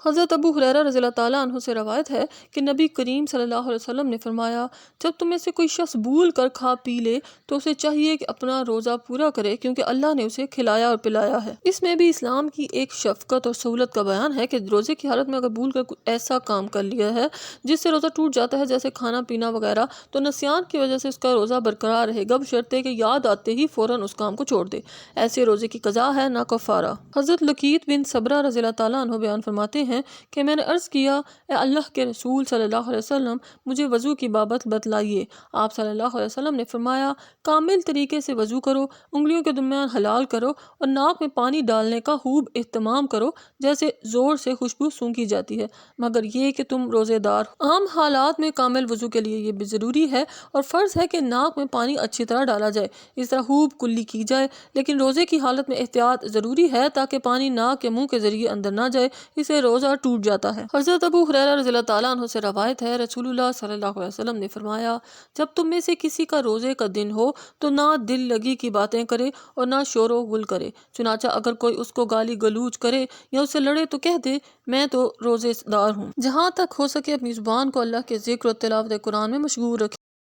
حضرت ابو ہریرہ رضی اللہ تعالیٰ عنہ سے روایت ہے کہ نبی کریم صلی اللہ علیہ وسلم نے فرمایا، جب تم میں سے کوئی شخص بھول کر کھا پی لے تو اسے چاہیے کہ اپنا روزہ پورا کرے، کیونکہ اللہ نے اسے کھلایا اور پلایا ہے۔ اس میں بھی اسلام کی ایک شفقت اور سہولت کا بیان ہے کہ روزے کی حالت میں اگر بھول کر ایسا کام کر لیا ہے جس سے روزہ ٹوٹ جاتا ہے، جیسے کھانا پینا وغیرہ، تو نسیان کی وجہ سے اس کا روزہ برقرار رہے گا، بشرطے کہ یاد آتے ہی فوراً اس کام کو چھوڑ دے۔ ایسے روزے کی قضا ہے، نہ کفارہ۔ حضرت لقیط بن صبرہ رضی اللہ تعالیٰ عنہ بیان فرماتے ہیں کہ میں نے عرض کیا، اے اللہ کے رسول صلی اللہ علیہ وسلم، مجھے وضو کی بابت بتلائیے۔ آپ صلی اللہ علیہ وسلم نے فرمایا، کامل طریقے سے وضو کرو، انگلیوں کے درمیان حلال کرو اور ناک میں پانی ڈالنے کا خوب اہتمام کرو، جیسے زور سے خوشبو سونگھی جاتی ہے، مگر یہ کہ تم روزے دار ہو۔ عام حالات میں کامل وضو کے لیے یہ بھی ضروری ہے اور فرض ہے کہ ناک میں پانی اچھی طرح ڈالا جائے، اس طرح خوب کلی کی جائے، لیکن روزے کی حالت میں احتیاط ضروری ہے تاکہ پانی ناک یا منہ کے ذریعے اندر نہ جائے، اسے روزہ ٹوٹ جاتا ہے۔ حضرت ابو ہریرہ رضی اللہ تعالیٰ عنہ سے روایت ہے، رسول اللہ صلی اللہ علیہ وسلم نے فرمایا، جب تم میں سے کسی کا روزے کا دن ہو تو نہ دل لگی کی باتیں کرے اور نہ شور و غل کرے، چنانچہ اگر کوئی اس کو گالی گلوچ کرے یا اسے لڑے تو کہہ دے، میں تو روزے دار ہوں۔ جہاں تک ہو سکے اپنی زبان کو اللہ کے ذکر و تلاوت قرآن میں مشغول رکھے۔